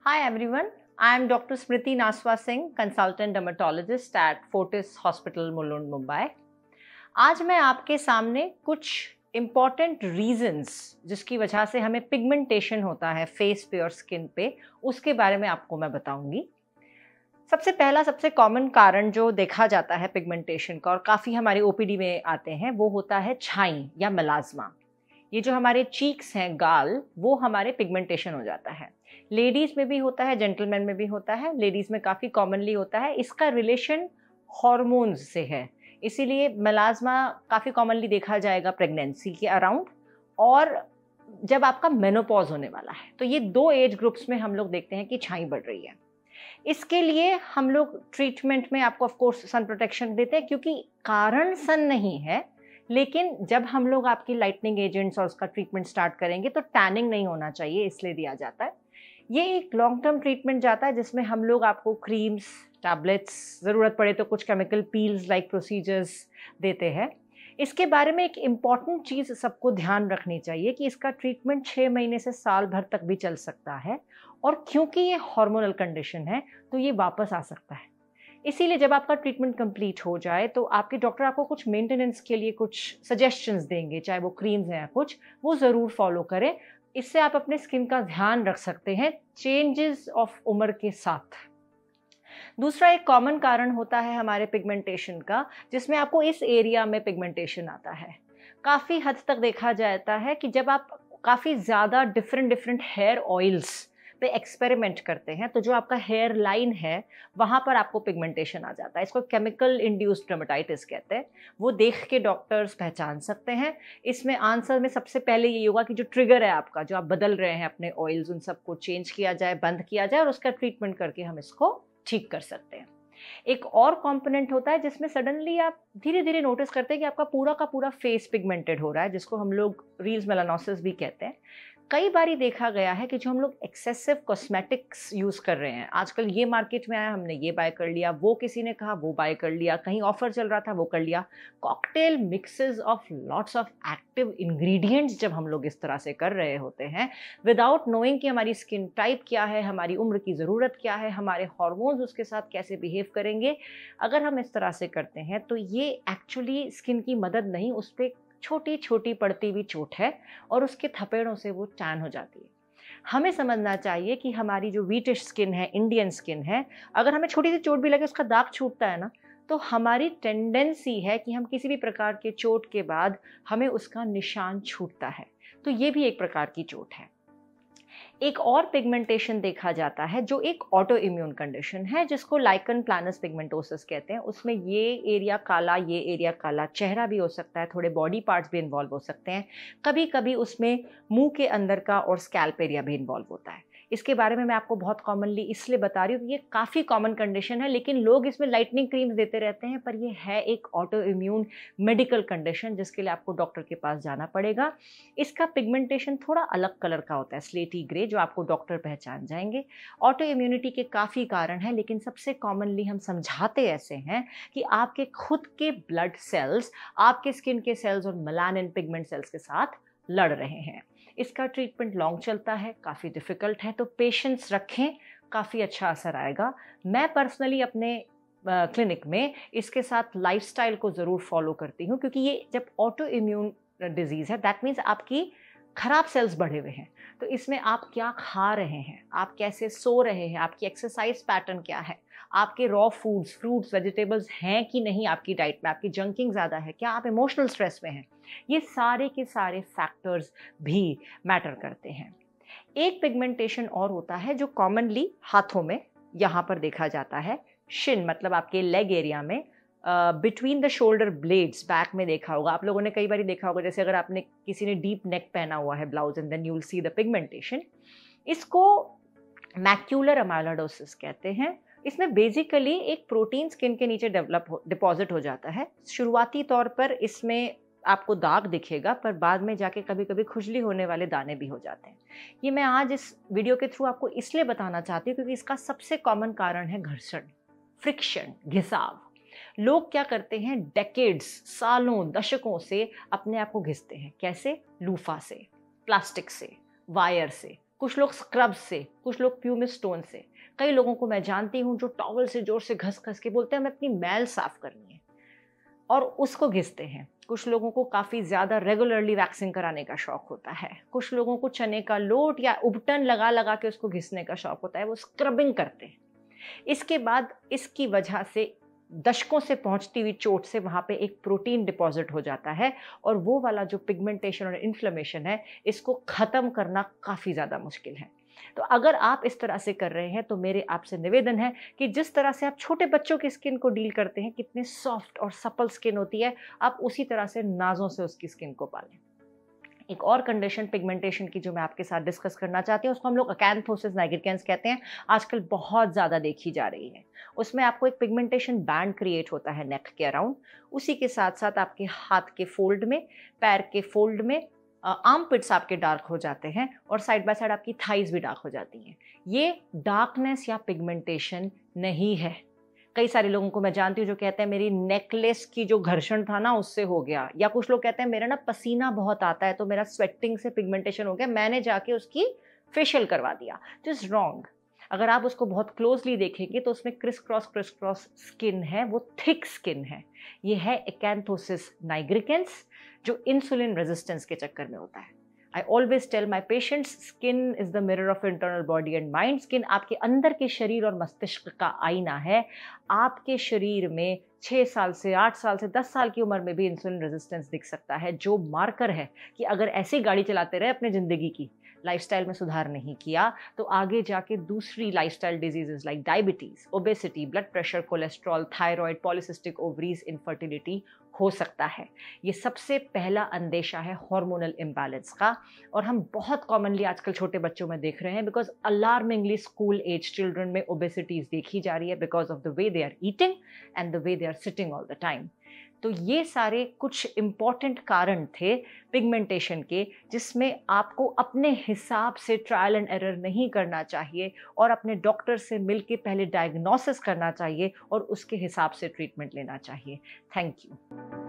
Hi everyone, I am Dr. Smriti Naswa Singh, consultant dermatologist at Fortis Hospital, Mulund, Mumbai. आज मैं आपके सामने कुछ इम्पॉर्टेंट रीजंस जिसकी वजह से हमें पिगमेंटेशन होता है फेस पे और स्किन पे, उसके बारे में आपको मैं बताऊंगी। सबसे पहला सबसे कॉमन कारण जो देखा जाता है पिगमेंटेशन का और काफ़ी हमारे ओपीडी में आते हैं वो होता है छाई या मेलाज्मा। ये जो हमारे चीक्स हैं, गाल, वो हमारे पिगमेंटेशन हो जाता है। लेडीज़ में भी होता है, जेंटलमैन में भी होता है, लेडीज़ में काफ़ी कॉमनली होता है। इसका रिलेशन हॉर्मोन्स से है, इसीलिए मेलाज्मा काफ़ी कॉमनली देखा जाएगा प्रेगनेंसी के अराउंड और जब आपका मेनोपॉज होने वाला है। तो ये दो एज ग्रुप्स में हम लोग देखते हैं कि छाई बढ़ रही है। इसके लिए हम लोग ट्रीटमेंट में आपको ऑफ कोर्स सन प्रोटेक्शन देते हैं, क्योंकि कारण सन नहीं है, लेकिन जब हम लोग आपकी लाइटनिंग एजेंट्स और उसका ट्रीटमेंट स्टार्ट करेंगे तो टैनिंग नहीं होना चाहिए, इसलिए दिया जाता है। ये एक लॉन्ग टर्म ट्रीटमेंट जाता है जिसमें हम लोग आपको क्रीम्स, टैबलेट्स, ज़रूरत पड़े तो कुछ केमिकल पील्स लाइक प्रोसीजर्स देते हैं। इसके बारे में एक इम्पॉर्टेंट चीज़ सबको ध्यान रखनी चाहिए कि इसका ट्रीटमेंट 6 महीने से साल भर तक भी चल सकता है, और क्योंकि ये हार्मोनल कंडीशन है तो ये वापस आ सकता है। इसीलिए जब आपका ट्रीटमेंट कंप्लीट हो जाए तो आपके डॉक्टर आपको कुछ मेंटेनेंस के लिए कुछ सजेशंस देंगे, चाहे वो क्रीम्स हैं या कुछ, वो ज़रूर फॉलो करें। इससे आप अपने स्किन का ध्यान रख सकते हैं चेंजेस ऑफ उम्र के साथ। दूसरा एक कॉमन कारण होता है हमारे पिगमेंटेशन का, जिसमें आपको इस एरिया में पिगमेंटेशन आता है। काफ़ी हद तक देखा जाता है कि जब आप काफ़ी ज़्यादा डिफरेंट हेयर ऑयल्स पे एक्सपेरिमेंट करते हैं तो जो आपका हेयर लाइन है वहाँ पर आपको पिगमेंटेशन आ जाता है। इसको केमिकल इंड्यूस्ड डर्मेटाइटिस कहते हैं। वो देख के डॉक्टर्स पहचान सकते हैं। इसमें आंसर में सबसे पहले ये होगा कि जो ट्रिगर है आपका, जो आप बदल रहे हैं अपने ऑयल्स, उन सबको चेंज किया जाए, बंद किया जाए, और उसका ट्रीटमेंट करके हम इसको ठीक कर सकते हैं। एक और कंपोनेंट होता है जिसमें सडनली आप धीरे धीरे नोटिस करते हैं कि आपका पूरा का पूरा फेस पिगमेंटेड हो रहा है, जिसको हम लोग रील्स मेलानोसिस भी कहते हैं। कई बारी देखा गया है कि जो हम लोग एक्सेसिव कॉस्मेटिक्स यूज़ कर रहे हैं, आजकल ये मार्केट में आया, हमने ये बाय कर लिया, वो किसी ने कहा वो बाय कर लिया, कहीं ऑफर चल रहा था वो कर लिया। Cocktail mixes of lots of active ingredients जब हम लोग इस तरह से कर रहे होते हैं विदाउट नोइंग कि हमारी स्किन टाइप क्या है, हमारी उम्र की ज़रूरत क्या है, हमारे हार्मोन्स उसके साथ कैसे बिहेव करेंगे, अगर हम इस तरह से करते हैं तो ये एक्चुअली स्किन की मदद नहीं, उस पर छोटी छोटी पड़ती हुई चोट है और उसके थपेड़ों से वो टैन हो जाती है। हमें समझना चाहिए कि हमारी जो वीटिश स्किन है, इंडियन स्किन है, अगर हमें छोटी सी चोट भी लगे, उसका दाग छूटता है ना, तो हमारी टेंडेंसी है कि हम किसी भी प्रकार के चोट के बाद हमें उसका निशान छूटता है। तो ये भी एक प्रकार की चोट है। एक और पिगमेंटेशन देखा जाता है जो एक ऑटो इम्यून कंडीशन है, जिसको लाइकन प्लानस पिगमेंटोसिस कहते हैं। उसमें ये एरिया काला, ये एरिया काला, चेहरा भी हो सकता है, थोड़े बॉडी पार्ट्स भी इन्वॉल्व हो सकते हैं, कभी कभी उसमें मुंह के अंदर का और स्कैल्प एरिया भी इन्वॉल्व होता है। इसके बारे में मैं आपको बहुत कॉमनली इसलिए बता रही हूँ कि ये काफ़ी कॉमन कंडीशन है, लेकिन लोग इसमें लाइटनिंग क्रीम्स देते रहते हैं, पर ये है एक ऑटो इम्यून मेडिकल कंडीशन जिसके लिए आपको डॉक्टर के पास जाना पड़ेगा। इसका पिगमेंटेशन थोड़ा अलग कलर का होता है, स्लेटी ग्रे, जो आपको डॉक्टर पहचान जाएंगे। ऑटो इम्यूनिटी के काफ़ी कारण हैं, लेकिन सबसे कॉमनली हम समझाते ऐसे हैं कि आपके खुद के ब्लड सेल्स आपके स्किन के सेल्स और मेलानिन पिगमेंट सेल्स के साथ लड़ रहे हैं। इसका ट्रीटमेंट लॉन्ग चलता है, काफ़ी डिफ़िकल्ट है, तो पेशेंस रखें, काफ़ी अच्छा असर आएगा। मैं पर्सनली अपने क्लिनिक में इसके साथ लाइफस्टाइल को ज़रूर फॉलो करती हूँ, क्योंकि ये जब ऑटो इम्यून डिजीज़ है, दैट मीन्स आपकी खराब सेल्स बढ़े हुए हैं। तो इसमें आप क्या खा रहे हैं, आप कैसे सो रहे हैं, आपकी एक्सरसाइज पैटर्न क्या है, आपके रॉ फूड्स, फ्रूट्स, वेजिटेबल्स हैं कि नहीं आपकी डाइट में, आपकी जंकिंग ज़्यादा है क्या, आप इमोशनल स्ट्रेस में हैं, ये सारे के सारे फैक्टर्स भी मैटर करते हैं। एक पिगमेंटेशन और होता है जो कॉमनली हाथों में यहाँ पर देखा जाता है, शिन मतलब आपके लेग एरिया में, between the shoulder blades, back में देखा होगा आप लोगों ने, कई बार देखा होगा, जैसे अगर आपने किसी ने डीप नेक पहना हुआ है blouse and then you will see the pigmentation. इसको मैक्यूलर अमाइलोइडोसिस कहते हैं। इसमें बेसिकली एक प्रोटीन स्किन के नीचे डिपॉजिट हो जाता है। शुरुआती तौर पर इसमें आपको दाग दिखेगा, पर बाद में जाके कभी कभी खुजली होने वाले दाने भी हो जाते हैं। ये मैं आज इस वीडियो के थ्रू आपको इसलिए बताना चाहती हूँ क्योंकि इसका सबसे कॉमन कारण है घर्षण, फ्रिक्शन, घिसाव। लोग क्या करते हैं, डेकेड्स, सालों, दशकों से अपने आप को घिसते हैं। कैसे? लूफा से, प्लास्टिक से, वायर से, कुछ लोग स्क्रब से, कुछ लोग प्यूमिस स्टोन से, कई लोगों को मैं जानती हूँ जो टॉवल से जोर से घस घस के बोलते हैं हमें अपनी मैल साफ करनी है और उसको घिसते हैं। कुछ लोगों को काफ़ी ज़्यादा रेगुलरली वैक्सिंग कराने का शौक होता है। कुछ लोगों को चने का लोट या उबटन लगा लगा के उसको घिसने का शौक होता है, वो स्क्रबिंग करते हैं। इसके बाद इसकी वजह से दशकों से पहुंचती हुई चोट से वहाँ पे एक प्रोटीन डिपॉजिट हो जाता है और वो वाला जो पिगमेंटेशन और इन्फ्लेमेशन है इसको ख़त्म करना काफ़ी ज़्यादा मुश्किल है। तो अगर आप इस तरह से कर रहे हैं तो मेरे आपसे निवेदन है कि जिस तरह से आप छोटे बच्चों की स्किन को डील करते हैं, कितनी सॉफ्ट और सपल स्किन होती है, आप उसी तरह से नाज़ों से उसकी स्किन को पालें। एक और कंडीशन पिगमेंटेशन की जो मैं आपके साथ डिस्कस करना चाहती हूँ, उसको हम लोग अकैंथोसिस नाइग्रिकेंस कहते हैं, आजकल बहुत ज़्यादा देखी जा रही है। उसमें आपको एक पिगमेंटेशन बैंड क्रिएट होता है नेक के अराउंड, उसी के साथ साथ आपके हाथ के फोल्ड में, पैर के फोल्ड में, आर्म पिट्स आपके डार्क हो जाते हैं और साइड बाय साइड आपकी थाइज भी डार्क हो जाती हैं। ये डार्कनेस या पिगमेंटेशन नहीं है। कई सारे लोगों को मैं जानती हूँ जो कहते हैं मेरी नेकलेस की जो घर्षण था ना उससे हो गया, या कुछ लोग कहते हैं मेरा ना पसीना बहुत आता है तो मेरा स्वेटिंग से पिगमेंटेशन हो गया, मैंने जाके उसकी फेशियल करवा दिया। This wrong. अगर आप उसको बहुत क्लोजली देखेंगे तो उसमें क्रिस क्रॉस स्किन है, वो थिक स्किन है। ये है एकैंथोसिस नाइग्रिकेंस जो इंसुलिन रेजिस्टेंस के चक्कर में होता है। I always tell my patients, skin is the mirror of internal body and mind. Skin आपके अंदर के शरीर और मस्तिष्क का आईना है। आपके शरीर में 6 साल से 8 साल से 10 साल की उम्र में भी इंसुलिन रेजिस्टेंस दिख सकता है, जो मार्कर है कि अगर ऐसी गाड़ी चलाते रहे अपने ज़िंदगी की, लाइफस्टाइल में सुधार नहीं किया तो आगे जाके दूसरी lifestyle diseases like diabetes, obesity, blood pressure, cholesterol, thyroid, polycystic ovaries, infertility हो सकता है। ये सबसे पहला अंदेशा है हार्मोनल इम्बैलेंस का, और हम बहुत कॉमनली आजकल छोटे बच्चों में देख रहे हैं because alarmingly school age children में ओबेसिटीज देखी जा रही है because of the way they are eating and the way they are sitting all the time. तो ये सारे कुछ इम्पॉर्टेंट कारण थे पिगमेंटेशन के, जिसमें आपको अपने हिसाब से ट्रायल एंड एरर नहीं करना चाहिए और अपने डॉक्टर से मिलके पहले डायग्नोसिस करना चाहिए और उसके हिसाब से ट्रीटमेंट लेना चाहिए। Thank you.